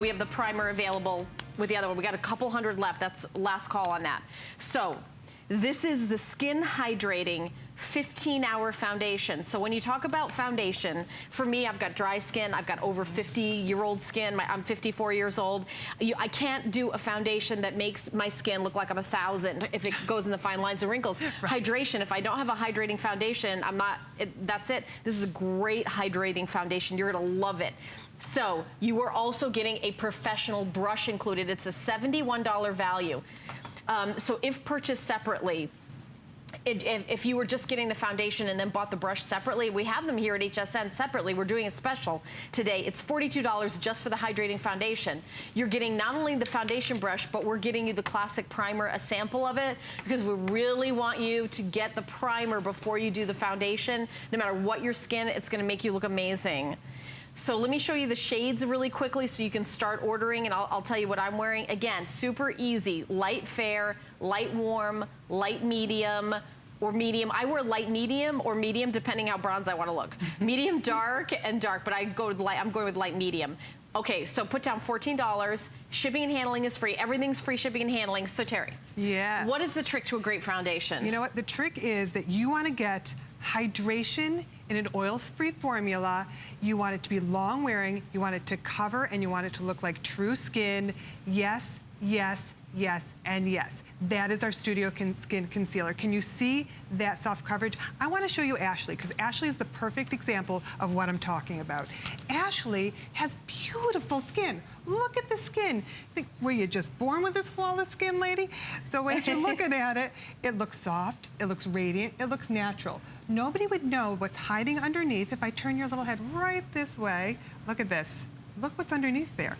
We have the primer available with the other one. We got a couple hundred left. That's last call on that. So this is the Skin Hydrating 15-hour foundation. So when you talk about foundation, for me, I've got dry skin. I've got over 50-year-old skin. I'm 54 years old. I can't do a foundation that makes my skin look like I'm 1,000 if it goes in the fine lines and wrinkles. Right. Hydration, if I don't have a hydrating foundation, that's it. This is a great hydrating foundation. You're gonna love it. So you are also getting a professional brush included. It's a $71 value. So if purchased separately, if you were just getting the foundation and then bought the brush separately, we have them here at HSN separately. We're doing a special today. It's $42 just for the hydrating foundation. You're getting not only the foundation brush, but we're getting you the classic primer, a sample of it, because we really want you to get the primer before you do the foundation. No matter what your skin, it's gonna make you look amazing. So let me show you the shades really quickly so you can start ordering, and I'll tell you what I'm wearing. Again, super easy. Light fair, light warm, light medium, or medium. I wear light medium or medium depending how bronze I want to look. Medium dark and dark, but I go with light. I'm going with light medium. Okay, so put down $14. Shipping and handling is free. Everything's free shipping and handling. So Terry, yes. What is the trick to a great foundation? You know what? The trick is that you want to get hydration in an oil-free formula. You want it to be long wearing, you want it to cover, and you want it to look like true skin. Yes, yes, yes, and yes. That is our Studio Skin Concealer. Can you see that soft coverage? I want to show you Ashley, because Ashley is the perfect example of what I'm talking about. Ashley has beautiful skin. Look at the skin. Were you just born with this flawless skin, lady? So as you're looking at it, it looks soft, it looks radiant, it looks natural. Nobody would know what's hiding underneath if I turn your little head right this way. Look at this. Look what's underneath there.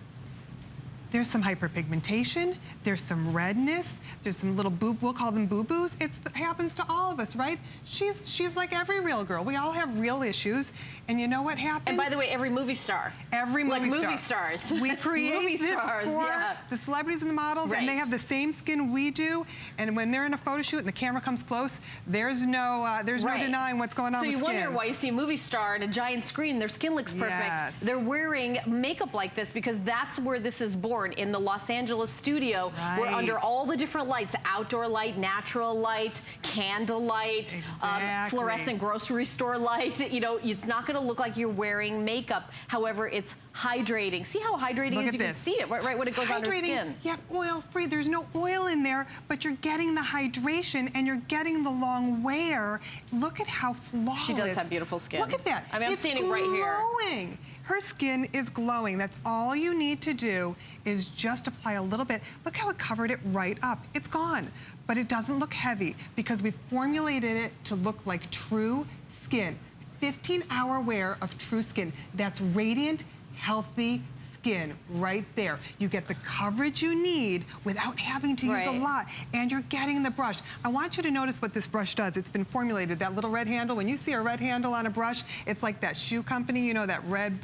There's some hyperpigmentation, there's some redness, there's some little we'll call them boo-boos. It happens to all of us, right? She's like every real girl. We all have real issues, and you know what happens? And by the way, every movie star. Every movie star. Like movie stars. We create movie this stars, for yeah. the celebrities and the models, right. And they have the same skin we do, and when they're in a photo shoot and the camera comes close, there's no denying what's going on with skin. So you wonder why you see a movie star in a giant screen, their skin looks perfect. Yes. They're wearing makeup like this because that's where this is born. In the Los Angeles studio, right. We're under all the different lights, outdoor light, natural light, candle light, exactly. Fluorescent grocery store light. You know, it's not gonna look like you're wearing makeup. However, it's hydrating. See how hydrating is? You can see it right when it goes on your skin. Yet oil-free. There's no oil in there, but you're getting the hydration and you're getting the long wear. Look at how flawless. She does have beautiful skin. Look at that. I mean, I'm standing right here. Glowing. Her skin is glowing. That's all you need to do is just apply a little bit. Look how it covered it right up. It's gone, but it doesn't look heavy because we've formulated it to look like true skin. 15-hour wear of true skin. That's radiant, healthy skin right there. You get the coverage you need without having to use a lot, and you're getting the brush. I want you to notice what this brush does. It's been formulated, that little red handle. When you see a red handle on a brush, it's like that shoe company, you know, that red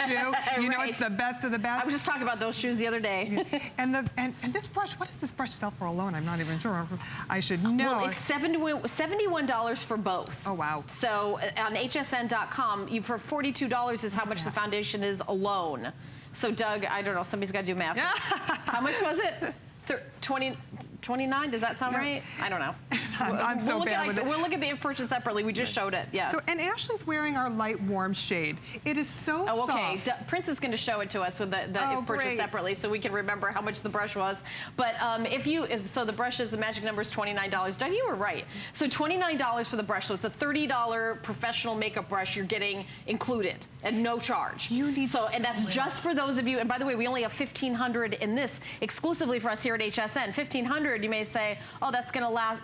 shoe. You know, it's the best of the best. I was just talking about those shoes the other day. And this brush, what does this brush sell for alone? I'm not even sure. I should know. Well, it's $71 for both. Oh, wow. So on hsn.com, for $42 is how much the foundation is alone. So Doug, I don't know, somebody's got to do math. How much was it? 29? Does that sound right? I don't know. I'm so bad with it. We'll look at the if purchase separately. We just showed it. Yeah. So, and Ashley's wearing our light warm shade. It is so soft. Oh, okay. Prince is going to show it to us with the if purchase separately, so we can remember how much the brush was. But so the brush is, the magic number is $29. Doug, you were right. So $29 for the brush. So it's a $30 professional makeup brush you're getting included at no charge. You need and that's just for those of you. And by the way, we only have 1,500 in this exclusively for us here at HSN. 1,500, you may say, oh, that's going to last.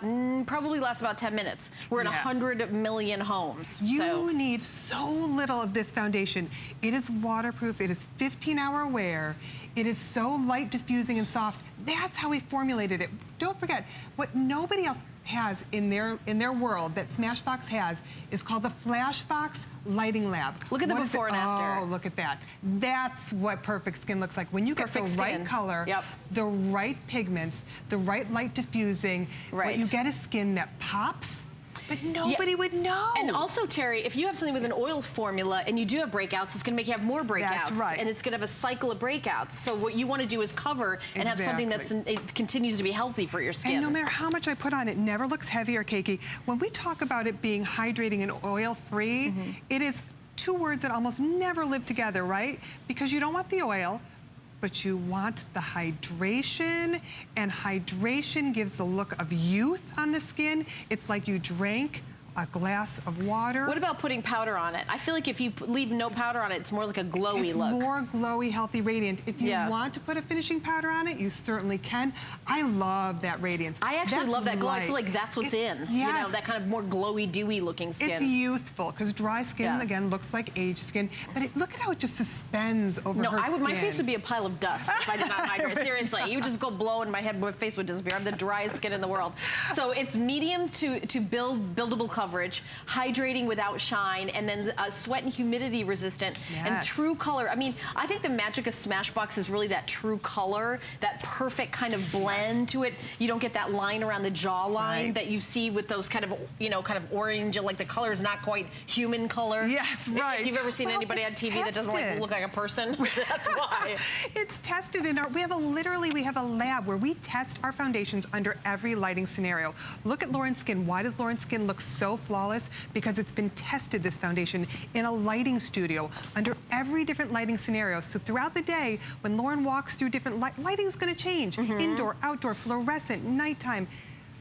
Probably lasts about 10 minutes. We're in 100 million homes. You need so little of this foundation. It is waterproof. It is 15-hour wear. It is so light, diffusing, and soft. That's how we formulated it. Don't forget, what nobody else has in their world that Smashbox has is called the Flashbox Lighting Lab. Look at the before and after. Oh, look at that. That's what perfect skin looks like. When you get the right color, the right pigments, the right light diffusing, what you get is skin that pops, But nobody would know. And also, Terry, if you have something with an oil formula and you do have breakouts, it's going to make you have more breakouts. That's right. And it's going to have a cycle of breakouts. So what you want to do is cover and have something that's it continues to be healthy for your skin. And no matter how much I put on, it never looks heavy or cakey. When we talk about it being hydrating and oil-free, it is two words that almost never live together, right? Because you don't want the oil, but you want the hydration, and hydration gives the look of youth on the skin. It's like you drank a glass of water. What about putting powder on it? I feel like if you leave no powder on it, it's more like a glowy look. It's more glowy, healthy, radiant. If you want to put a finishing powder on it, you certainly can. I love that radiance. I actually love that glow. I feel like that's what's in. Yes. You know, that kind of more glowy, dewy looking skin. It's youthful, because dry skin, again, looks like aged skin. But look at how it just suspends over her skin. My face would be a pile of dust if I did not hydrate. Seriously, you just go blow and my face would disappear. I have the driest skin in the world. So it's medium to buildable coverage, hydrating without shine, and then sweat and humidity resistant, and true color. I mean, I think the magic of Smashbox is really that true color, that perfect kind of blend to it. You don't get that line around the jawline that you see with those kind of, kind of orange, like the color is not quite human color. Yes, right. If you've ever seen anybody on TV that doesn't look like a person, that's why. It's tested in we have a lab where we test our foundations under every lighting scenario. Look at Lauren's skin. Why does Lauren's skin look so flawless? Because it's been tested, this foundation, in a lighting studio under every different lighting scenario. So throughout the day, when Lauren walks through different lighting's going to change. Indoor, outdoor, fluorescent, nighttime.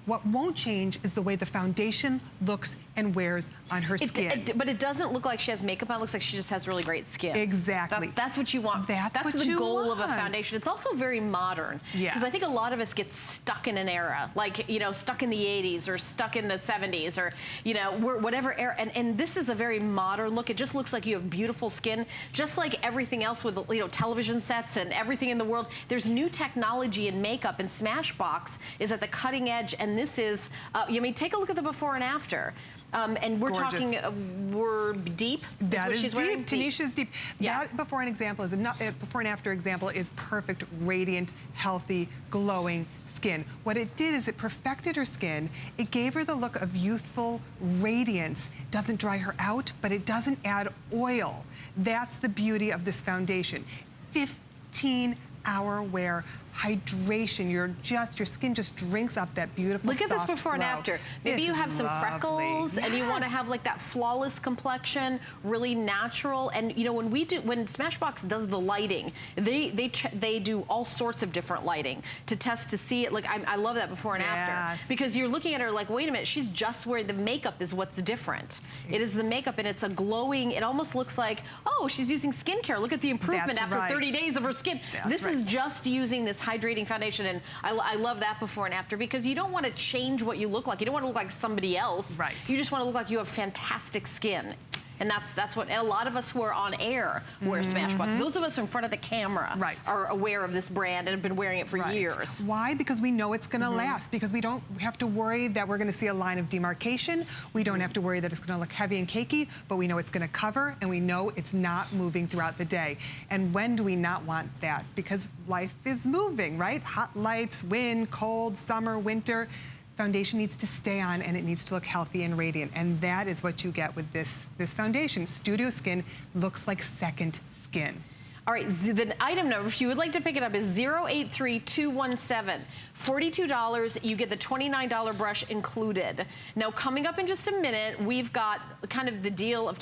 What won't change is the way the foundation looks and wears on her skin. But it doesn't look like she has makeup on. It looks like she just has really great skin. Exactly. That's what you want. That's the goal of a foundation. It's also very modern. Because I think a lot of us get stuck in an era, like, stuck in the 80s or stuck in the 70s or, whatever era. And this is a very modern look. It just looks like you have beautiful skin, just like everything else with, television sets and everything in the world. There's new technology in makeup, and Smashbox is at the cutting edge. And this is, take a look at the before and after. And we're talking, we're deep. That is deep. Tanisha's deep. That before and after example is perfect, radiant, healthy, glowing skin. What it did is it perfected her skin. It gave her the look of youthful radiance. Doesn't dry her out, but it doesn't add oil. That's the beauty of this foundation. 15-hour wear. Hydration, your skin just drinks up that beautiful Look at this before and after. Maybe you have some freckles and you want to have like that flawless complexion, really natural. And when Smashbox does the lighting, they do all sorts of different lighting to test to see it. Like I love that before and after, because you're looking at her like, wait a minute, she's just wearing the makeup is what's different. It is the makeup, and it's a glowing. It almost looks like, oh, she's using skincare. Look at the improvement after 30 days of her skin. This is just using this hydrating foundation, and I love that before and after, because you don't want to change what you look like. You don't want to look like somebody else. Right. You just want to look like you have fantastic skin. And that's what, and a lot of us who are on air wear Smashbox. Those of us in front of the camera are aware of this brand and have been wearing it for years. Why? Because we know it's going to last. Because we don't have to worry that we're going to see a line of demarcation. We don't have to worry that it's going to look heavy and cakey, but we know it's going to cover, and we know it's not moving throughout the day. And when do we not want that? Because life is moving, right? Hot lights, wind, cold, summer, winter. Foundation needs to stay on, and it needs to look healthy and radiant, and that is what you get with this foundation. Studio Skin looks like second skin. All right, the item number, if you would like to pick it up, is 083217. $42, you get the $29 brush included. Now, coming up in just a minute, we've got kind of the deal of